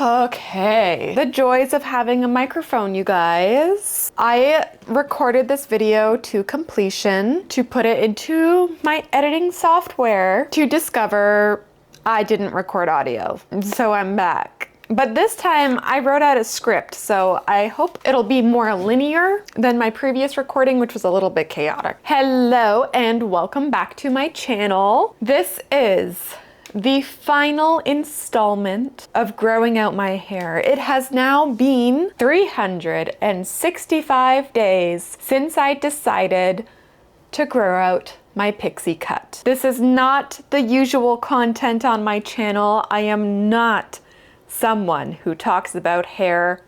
Okay, the joys of having a microphone, you guys. I recorded this video to completion to put it into my editing software to discover I didn't record audio. So I'm back. But this time I wrote out a script, so I hope it'll be more linear than my previous recording, which was a little bit chaotic. Hello and welcome back to my channel. This is the final installment of growing out my hair. It has now been 365 days since I decided to grow out my pixie cut. This is not the usual content on my channel. I am not someone who talks about hair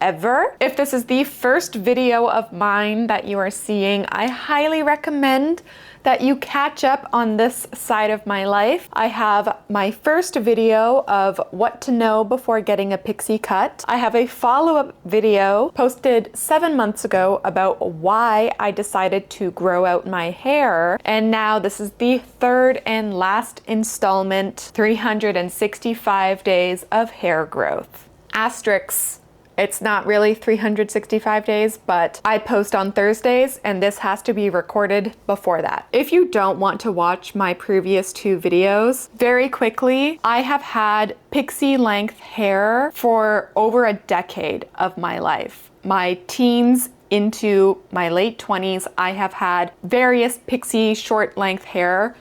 ever. If this is the first video of mine that you are seeing, I highly recommend that you catch up on this side of my life. I have my first video of what to know before getting a pixie cut. I have a follow-up video posted 7 months ago about why I decided to grow out my hair. And now this is the third and last installment, 365 days of hair growth. Asterisks. It's not really 365 days, but I post on Thursdays and this has to be recorded before that. If you don't want to watch my previous two videos, very quickly, I have had pixie length hair for over a decade of my life. My teens into my late 20s, I have had various pixie short length hair.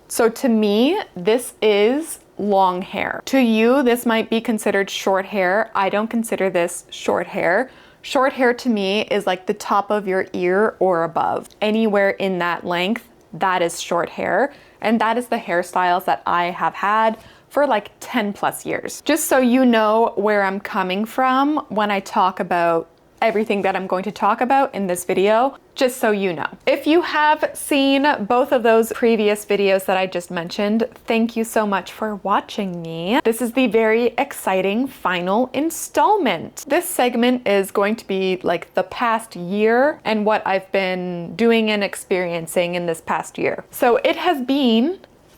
So to me, this is long hair. To you, this might be considered short hair. I don't consider this short hair. Short hair to me is like the top of your ear or above. Anywhere in that length, that is short hair. And that is the hairstyles that I have had for like 10 plus years. Just so you know where I'm coming from when I talk about everything that I'm going to talk about in this video, just so you know. If you have seen both of those previous videos that I just mentioned, thank you so much for watching me. This is the very exciting final installment. This segment is going to be like the past year and what I've been doing and experiencing in this past year. So it has been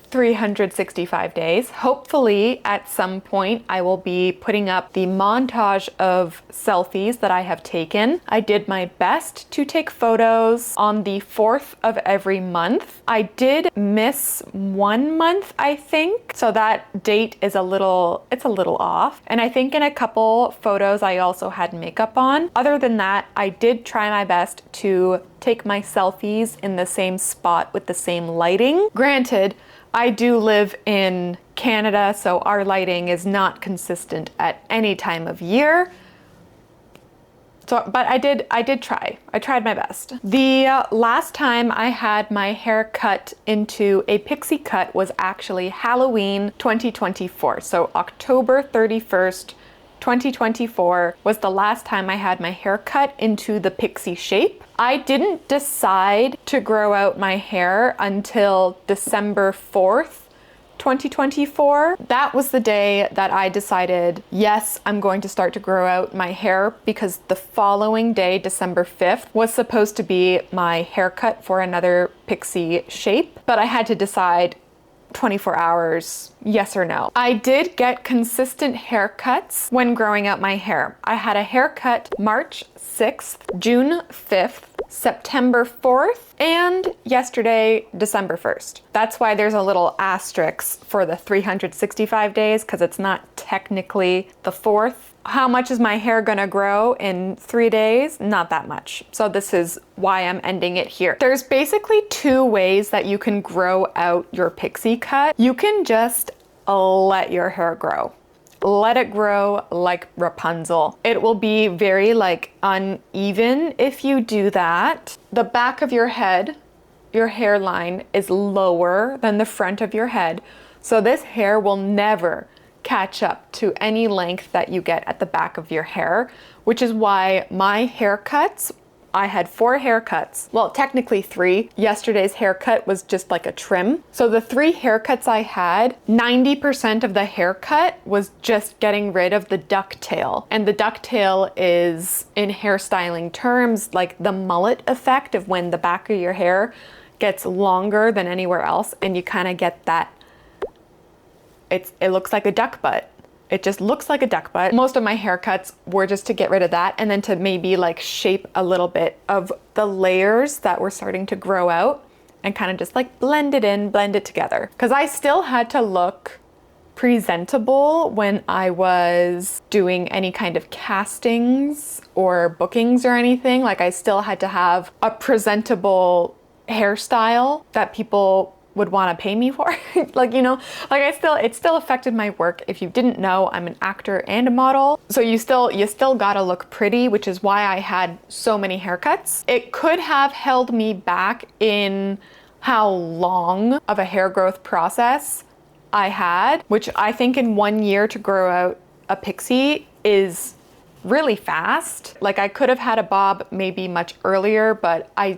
365 days. Hopefully at some point I will be putting up the montage of selfies that I have taken. I did my best to take photos on the 4th of every month. I did miss 1 month, I think. So that date is it's a little off. And I think in a couple photos I also had makeup on. Other than that, I did try my best to take my selfies in the same spot with the same lighting. Granted, I do live in Canada, so our lighting is not consistent at any time of year. So, but I did try. I tried my best. The last time I had my hair cut into a pixie cut was actually Halloween 2024. So October 31st, 2024 was the last time I had my hair cut into the pixie shape. I didn't decide to grow out my hair until December 4th, 2024. That was the day that I decided, yes, I'm going to start to grow out my hair, because the following day, December 5th, was supposed to be my haircut for another pixie shape, but I had to decide 24 hours, yes or no. I did get consistent haircuts when growing out my hair. I had a haircut March 6th, June 5th, September 4th, and yesterday, December 1st. That's why there's a little asterisk for the 365 days, because it's not technically the 4th. How much is my hair gonna grow in 3 days? Not that much. So this is why I'm ending it here. There's basically two ways that you can grow out your pixie cut. You can just let your hair grow. Let it grow like Rapunzel. It will be very like uneven if you do that. The back of your head, your hairline is lower than the front of your head. So this hair will never catch up to any length that you get at the back of your hair, which is why my haircuts, I had 4 haircuts. Well, technically 3. Yesterday's haircut was just like a trim. So the 3 haircuts I had, 90% of the haircut was just getting rid of the ducktail. And the ducktail is, in hairstyling terms, like the mullet effect of when the back of your hair gets longer than anywhere else and you kind of get that, it looks like a duck butt. It just looks like a duck butt. Most of my haircuts were just to get rid of that and then to maybe like shape a little bit of the layers that were starting to grow out and kind of just like blend it in, blend it together. Because I still had to look presentable when I was doing any kind of castings or bookings or anything. Like I still had to have a presentable hairstyle that people would want to pay me for. Like, you know, like it still affected my work. If you didn't know, I'm an actor and a model. So you still gotta look pretty, which is why I had so many haircuts. It could have held me back in how long of a hair growth process I had, which I think in 1 year to grow out a pixie is really fast. Like I could have had a bob maybe much earlier, but I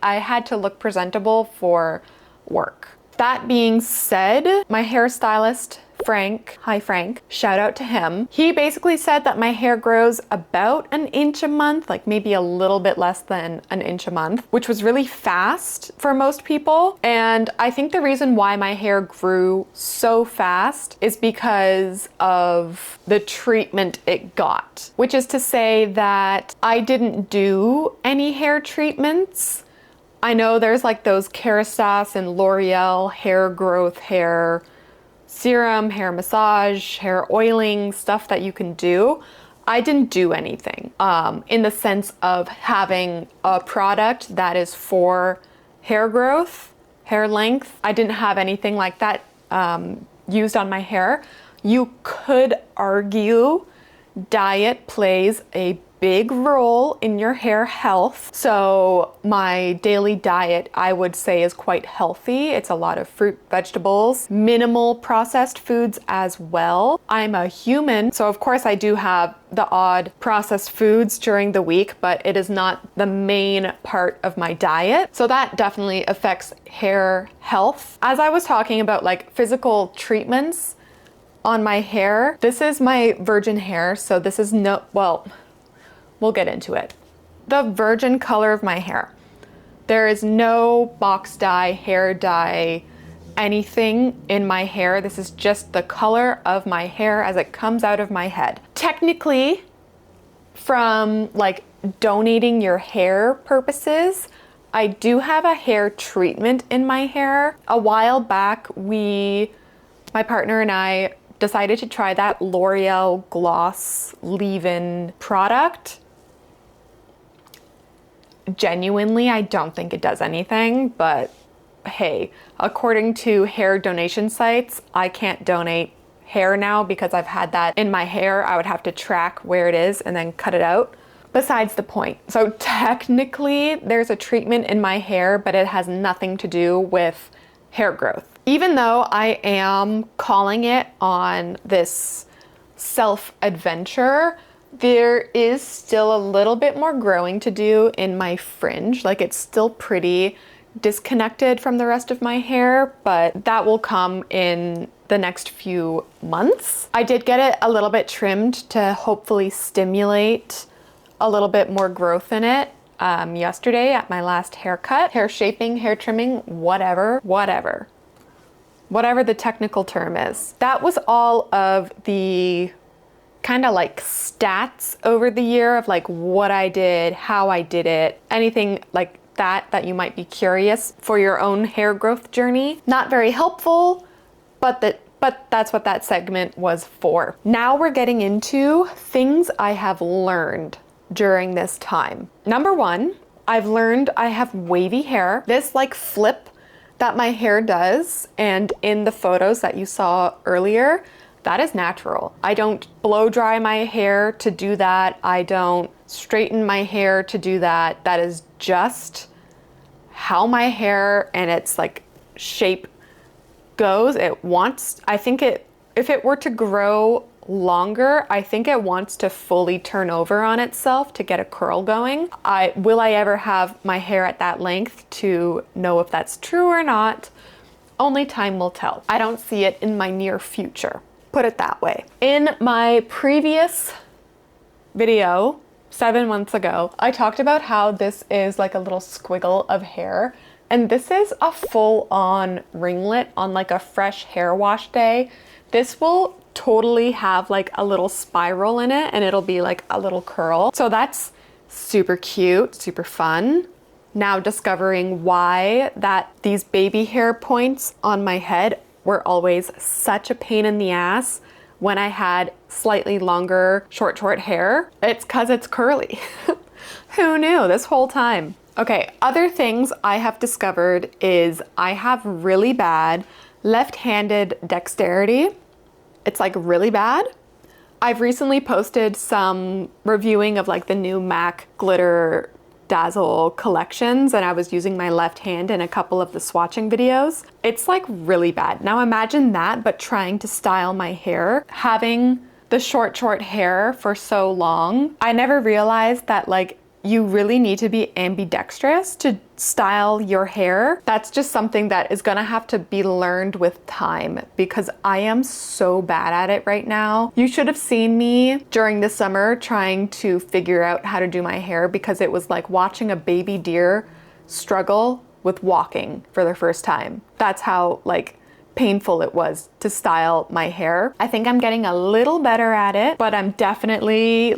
had to look presentable for work. That being said, my hairstylist, Frank, hi Frank, shout out to him. He basically said that my hair grows about an inch a month, like maybe a little bit less than an inch a month, which was really fast for most people. And I think the reason why my hair grew so fast is because of the treatment it got, which is to say that I didn't do any hair treatments. I know there's like those Kerastase and L'Oreal hair growth, hair serum, hair massage, hair oiling, stuff that you can do. I didn't do anything in the sense of having a product that is for hair growth, hair length. I didn't have anything like that used on my hair. You could argue diet plays a big role in your hair health. So my daily diet, I would say, is quite healthy. It's a lot of fruit, vegetables, minimal processed foods as well. I'm a human, so of course I do have the odd processed foods during the week, but it is not the main part of my diet. So that definitely affects hair health. As I was talking about like physical treatments on my hair, this is my virgin hair, so this is we'll get into it. The virgin color of my hair. There is no box dye, hair dye, anything in my hair. This is just the color of my hair as it comes out of my head. Technically, from like donating your hair purposes, I do have a hair treatment in my hair. A while back, my partner and I decided to try that L'Oreal Gloss Leave-In product. Genuinely, I don't think it does anything, but hey, according to hair donation sites, I can't donate hair now because I've had that in my hair. I would have to track where it is and then cut it out. Besides the point. So technically, there's a treatment in my hair, but it has nothing to do with hair growth. Even though I am calling it on this self-adventure, there is still a little bit more growing to do in my fringe. Like it's still pretty disconnected from the rest of my hair, but that will come in the next few months. I did get it a little bit trimmed to hopefully stimulate a little bit more growth in it yesterday at my last haircut. Hair shaping, hair trimming, whatever the technical term is. That was all of the kind of like stats over the year of like what I did, how I did it, anything like that you might be curious for your own hair growth journey. Not very helpful, but that's what that segment was for. Now we're getting into things I have learned during this time. Number one, I've learned I have wavy hair. This like flip that my hair does, and in the photos that you saw earlier, that is natural. I don't blow dry my hair to do that. I don't straighten my hair to do that. That is just how my hair and its like shape goes. If it were to grow longer, I think it wants to fully turn over on itself to get a curl going. Will I ever have my hair at that length to know if that's true or not? Only time will tell. I don't see it in my near future. Put it that way. In my previous video, 7 months ago, I talked about how this is like a little squiggle of hair, and this is a full-on ringlet on like a fresh hair wash day. This will totally have like a little spiral in it and it'll be like a little curl. So that's super cute, super fun. Now discovering why that these baby hair points on my head were always such a pain in the ass when I had slightly longer short hair. It's 'cause it's curly. Who knew this whole time? Okay, other things I have discovered is I have really bad left-handed dexterity. It's like really bad. I've recently posted some reviewing of like the new MAC glitter Dazzle collections, and I was using my left hand in a couple of the swatching videos. It's like really bad. Now imagine that, but trying to style my hair, having the short hair for so long. I never realized that like you really need to be ambidextrous to style your hair. That's just something that is gonna have to be learned with time because I am so bad at it right now. You should have seen me during the summer trying to figure out how to do my hair because it was like watching a baby deer struggle with walking for the first time. That's how like painful it was to style my hair. I think I'm getting a little better at it, but I'm definitely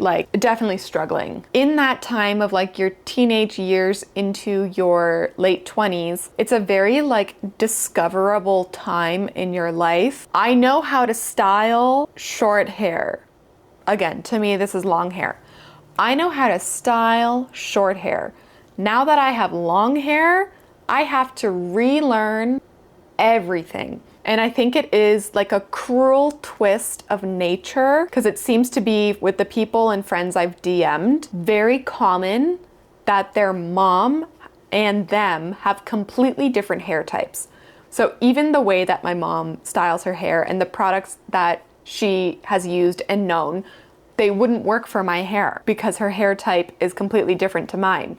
struggling. In that time of like your teenage years into your late 20s, it's a very like discoverable time in your life. I know how to style short hair. Again, to me, this is long hair. I know how to style short hair. Now that I have long hair, I have to relearn everything. And I think it is like a cruel twist of nature because it seems to be with the people and friends I've DM'd, very common that their mom and them have completely different hair types. So even the way that my mom styles her hair and the products that she has used and known, they wouldn't work for my hair because her hair type is completely different to mine.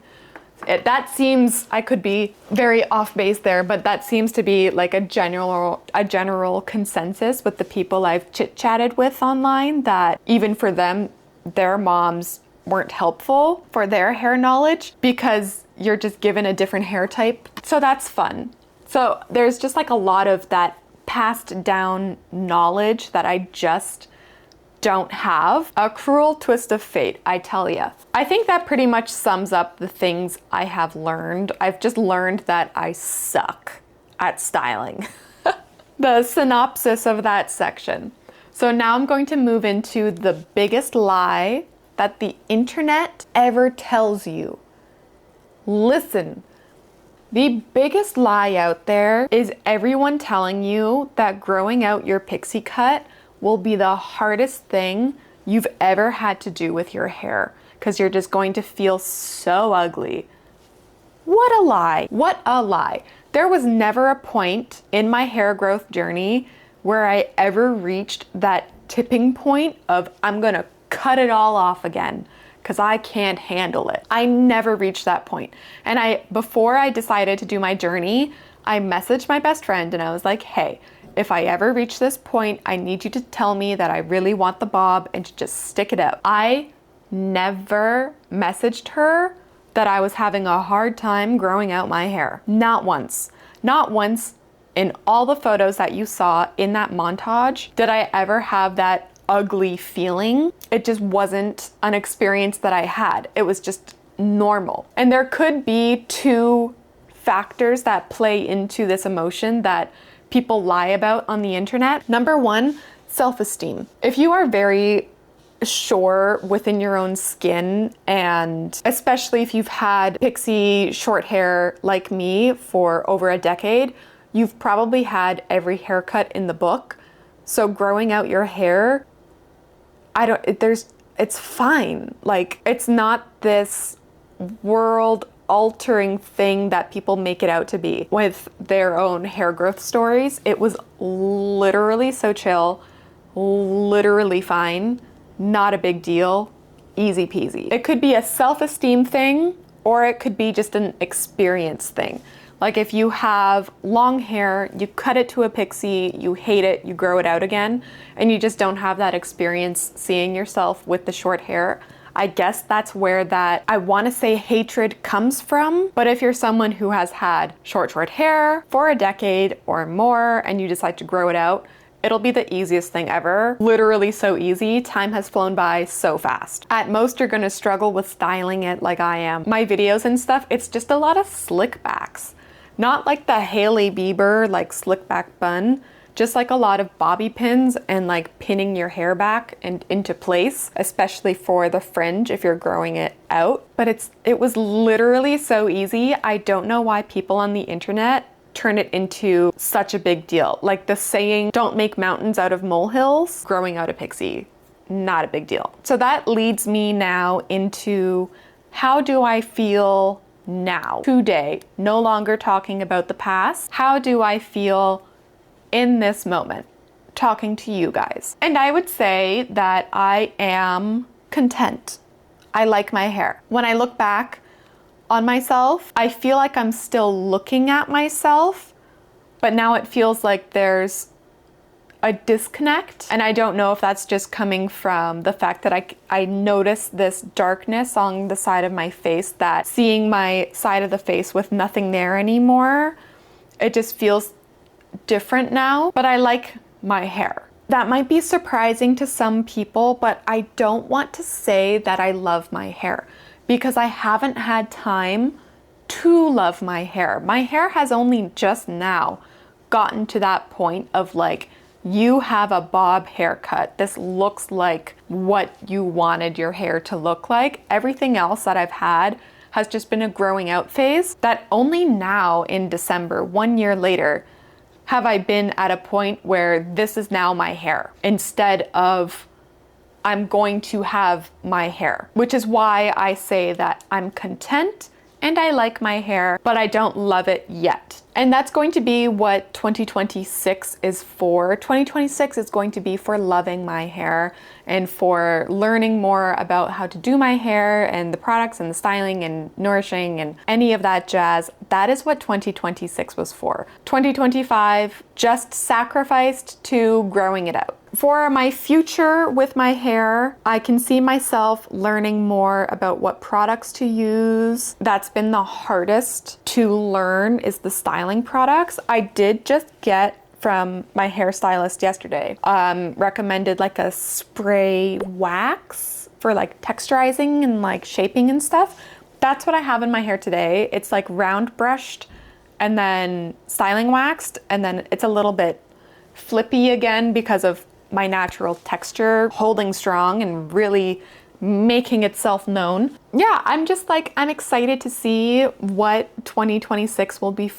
That seems, I could be very off base there, but that seems to be like a general consensus with the people I've chit-chatted with online, that even for them, their moms weren't helpful for their hair knowledge because you're just given a different hair type. So that's fun. So there's just like a lot of that passed down knowledge that I just don't have. A cruel twist of fate, I tell ya. I think that pretty much sums up the things I have learned. I've just learned that I suck at styling. The synopsis of that section. So now I'm going to move into the biggest lie that the internet ever tells you. Listen, the biggest lie out there is everyone telling you that growing out your pixie cut will be the hardest thing you've ever had to do with your hair because you're just going to feel so ugly. What a lie. What a lie. There was never a point in my hair growth journey where I ever reached that tipping point of I'm gonna cut it all off again because I can't handle it. I never reached that point. And before I decided to do my journey, I messaged my best friend and I was like, hey, if I ever reach this point, I need you to tell me that I really want the bob and to just stick it out. I never messaged her that I was having a hard time growing out my hair. Not once. Not once in all the photos that you saw in that montage did I ever have that ugly feeling. It just wasn't an experience that I had. It was just normal. And there could be two factors that play into this emotion that people lie about on the internet. Number one, self-esteem. If you are very sure within your own skin, and especially if you've had pixie short hair like me for over a decade, you've probably had every haircut in the book. So growing out your hair, it's fine. Like, it's not this world altering thing that people make it out to be with their own hair growth stories. It was literally so chill, literally fine, not a big deal, easy peasy. It could be a self-esteem thing, or it could be just an experience thing. Like if you have long hair, you cut it to a pixie, you hate it, you grow it out again, and you just don't have that experience seeing yourself with the short hair. I guess that's where that, I want to say, hatred comes from. But if you're someone who has had short hair for a decade or more and you decide to grow it out, It'll be the easiest thing ever. Literally so easy. Time has flown by so fast. At most, you're gonna struggle with styling it like I am. My videos and stuff, it's just a lot of slick backs. Not like the Hailey Bieber, like slick back bun, just like a lot of bobby pins and like pinning your hair back and into place, especially for the fringe if you're growing it out. But it was literally so easy. I don't know why people on the internet turn it into such a big deal. Like the saying, don't make mountains out of molehills, growing out a pixie, not a big deal. So that leads me now into how do I feel now, today, no longer talking about the past. How do I feel in this moment, talking to you guys? And I would say that I am content. I like my hair. When I look back on myself, I feel like I'm still looking at myself, but now it feels like there's a disconnect. And I don't know if that's just coming from the fact that I noticed this darkness on the side of my face, that seeing my side of the face with nothing there anymore, it just feels different now. But I like my hair. That might be surprising to some people, but I don't want to say that I love my hair, because I haven't had time to love my hair. My hair has only just now gotten to that point of like, you have a bob haircut. This looks like what you wanted your hair to look like. Everything else that I've had has just been a growing out phase that only now in December, 1 year later, have I been at a point where this is now my hair instead of I'm going to have my hair, which is why I say that I'm content and I like my hair, but I don't love it yet. And that's going to be what 2026 is for. 2026 is going to be for loving my hair and for learning more about how to do my hair and the products and the styling and nourishing and any of that jazz. That is what 2026 was for. 2025 just sacrificed to growing it out. For my future with my hair, I can see myself learning more about what products to use. That's been the hardest to learn, is the styling products. I did just get from my hairstylist yesterday, recommended like a spray wax for like texturizing and like shaping and stuff. That's what I have in my hair today. It's like round brushed and then styling waxed, and then it's a little bit flippy again because of my natural texture holding strong and really making itself known. Yeah, I'm just like, I'm excited to see what 2026 will be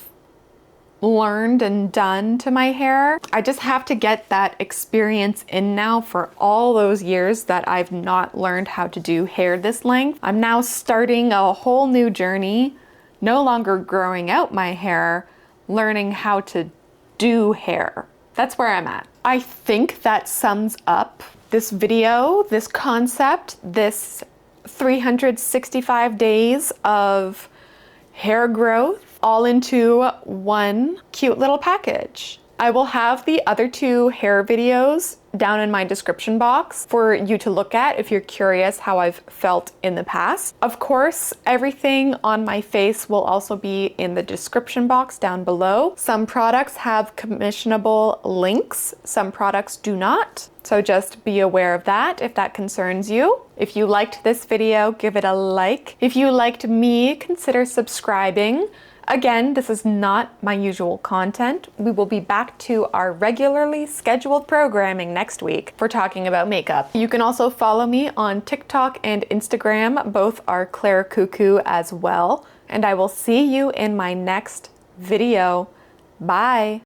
learned and done to my hair. I just have to get that experience in now for all those years that I've not learned how to do hair this length. I'm now starting a whole new journey, no longer growing out my hair, learning how to do hair. That's where I'm at. I think that sums up this video, this concept, this 365 days of hair growth all into one cute little package. I will have the other 2 hair videos down in my description box for you to look at if you're curious how I've felt in the past. Of course, everything on my face will also be in the description box down below. Some products have commissionable links, some products do not. So just be aware of that if that concerns you. If you liked this video, give it a like. If you liked me, consider subscribing. Again, this is not my usual content. We will be back to our regularly scheduled programming next week for talking about makeup. You can also follow me on TikTok and Instagram. Both are Claire Cuckoo as well. And I will see you in my next video. Bye.